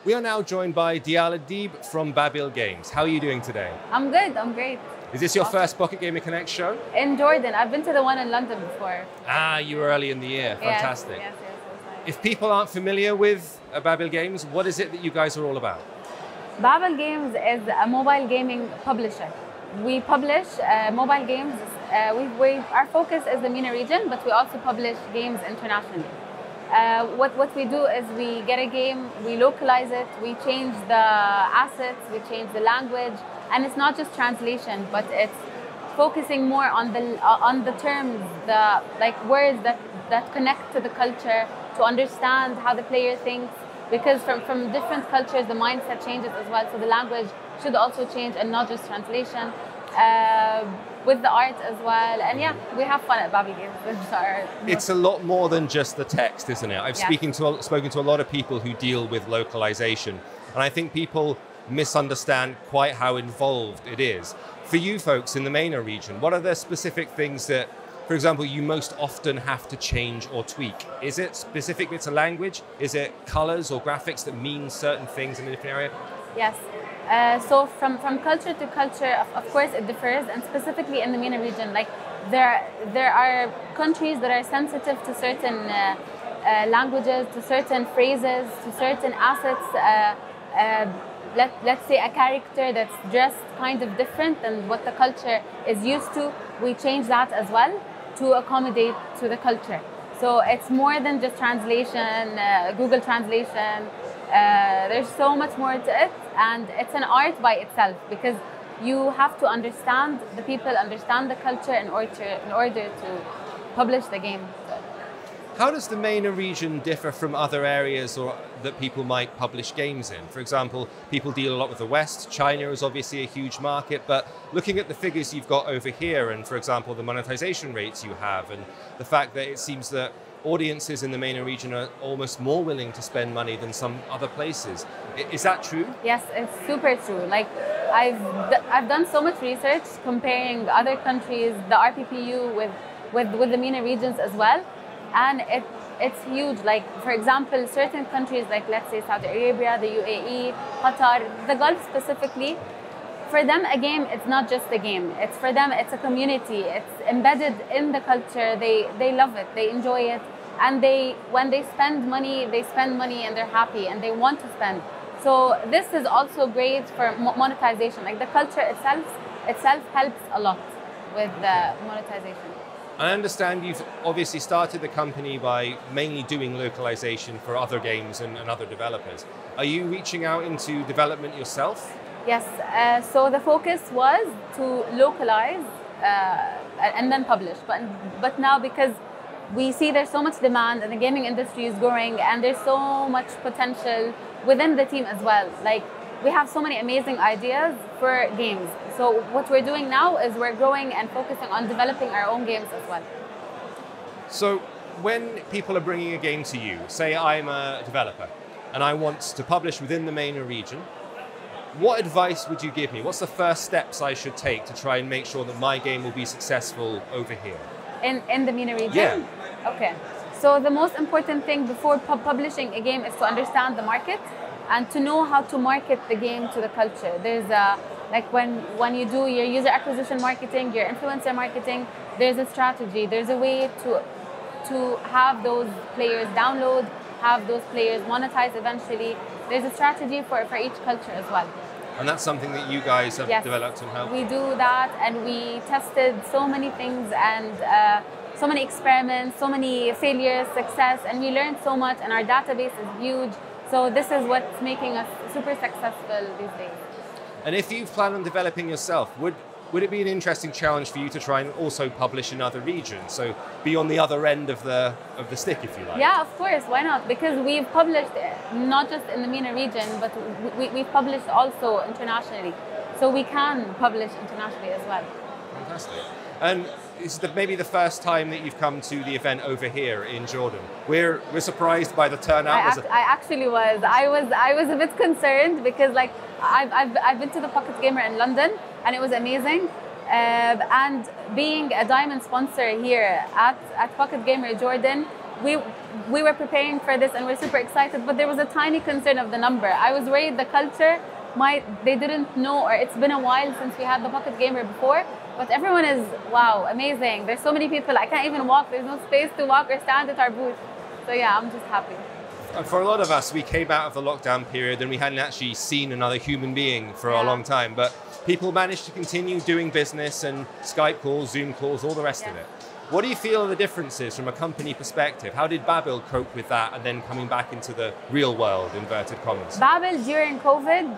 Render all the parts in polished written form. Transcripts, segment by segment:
We are now joined by Diala Deeb from Babil Games. How are you doing today? I'm good, I'm great. Is this your first Pocket Gamer Connect show? In Jordan, I've been to the one in London before. Ah, you were early in the year. Fantastic. Yes, it was nice. If people aren't familiar with Babil Games, what is it that you guys are all about? Babil Games is a mobile gaming publisher. We publish mobile games. Our focus is the MENA region, but we also publish games internationally. What we do is we get a game, we localize it, we change the assets, we change the language, and it's not just translation, but it's focusing more on the terms, the words that connect to the culture, to understand how the player thinks, because from different cultures the mindset changes as well, so the language should also change and not just translation. With the art as well, and yeah, we have fun at Babil Games. It's a lot more than just the text, isn't it? I've spoken to a lot of people who deal with localization, and I think people misunderstand quite how involved it is. For you folks in the MENA region, what are the specific things that, for example, you most often have to change or tweak? Is it specific bits of language? Is it colors or graphics that mean certain things in a different area? Yes. So from culture to culture, of course, it differs, and specifically in the MENA region, like there are countries that are sensitive to certain languages, to certain phrases, to certain assets. Let's say a character that's dressed kind of different than what the culture is used to. We change that as well to accommodate to the culture. So it's more than just translation, Google Translation. There's so much more to it, and it's an art by itself, because you have to understand the people, understand the culture in order to publish the game. How does the MENA region differ from other areas or that people might publish games in? For example, people deal a lot with the West. China is obviously a huge market, but looking at the figures you've got over here, and for example, the monetization rates you have, and the fact that it seems that audiences in the MENA region are almost more willing to spend money than some other places. Is that true? Yes, it's super true. Like I've done so much research comparing other countries, the RPPU with the MENA regions as well, and it's huge. Like for example, certain countries like let's say Saudi Arabia, the UAE, Qatar, the Gulf specifically, for them a game, it's not just a game. It's for them, it's a community. It's embedded in the culture. They love it. They enjoy it. And when they spend money and they're happy and they want to spend. So this is also great for monetization. Like the culture itself helps a lot with the monetization. I understand you've obviously started the company by mainly doing localization for other games and other developers. Are you reaching out into development yourself? Yes, so the focus was to localize and then publish. But now, because we see there's so much demand and the gaming industry is growing, and there's so much potential within the team as well. Like we have so many amazing ideas for games. So what we're doing now is we're growing and focusing on developing our own games as well. So when people are bringing a game to you, say I'm a developer and I want to publish within the MENA region, what advice would you give me? What's the first steps I should take to try and make sure that my game will be successful over here? In the MENA region? Yeah. Okay. So the most important thing before publishing a game is to understand the market and to know how to market the game to the culture. There's like when you do your user acquisition marketing, your influencer marketing, there's a strategy. There's a way to have those players download, have those players monetize eventually. There's a strategy for each culture as well. And that's something that you guys have developed and helped? We do that, and we tested so many things and so many experiments, so many failures, success, and we learned so much, and our database is huge. So this is what's making us super successful these days. And if you plan on developing yourself, would it be an interesting challenge for you to try and also publish in other regions? So be on the other end of the stick, if you like. Yeah, of course. Why not? Because we've published not just in the MENA region, but we've published also internationally. So we can publish internationally as well. Fantastic. And it's maybe the first time that you've come to the event over here in Jordan. We're surprised by the turnout. I actually was. I was a bit concerned because like I've been to the Pocket Gamer in London and it was amazing. And being a diamond sponsor here at Pocket Gamer Jordan, we were preparing for this and we're super excited, but there was a tiny concern of the number. I was worried the culture they didn't know, or it's been a while since we had the Pocket Gamer before, but everyone is, wow, amazing. There's so many people, I can't even walk. There's no space to walk or stand at our booth. So yeah, I'm just happy. For a lot of us, we came out of the lockdown period and we hadn't actually seen another human being for a long time, but people managed to continue doing business and Skype calls, Zoom calls, all the rest of it. What do you feel are the differences from a company perspective? How did Babil cope with that and then coming back into the real world, inverted commas? Babil during COVID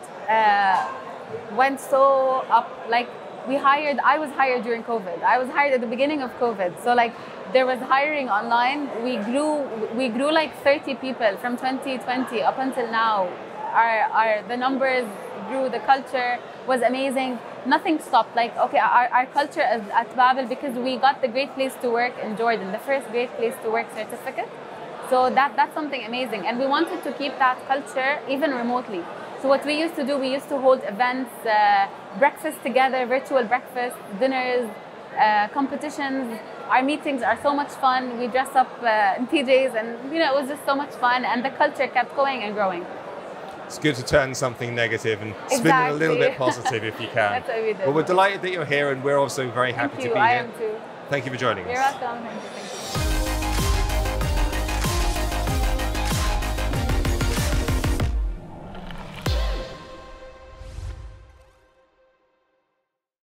went so up. Like I was hired during COVID. I was hired at the beginning of COVID. So like there was hiring online. We grew like 30 people from 2020 up until now. The numbers grew, the culture was amazing. Nothing stopped. Like, okay, our culture at Babil, because we got the Great Place to Work in Jordan, the first Great Place to Work certificate. So that's something amazing. And we wanted to keep that culture even remotely. So what we used to do, we used to hold events, breakfast together, virtual breakfast, dinners, competitions. Our meetings are so much fun. We dress up in PJs and it was just so much fun, and the culture kept going and growing. It's good to turn something negative and spin it a little bit positive if you can. That's what we did. Well, we're delighted that you're here and we're also very happy to be here. I am too. Thank you for joining us. You're welcome. Thank you.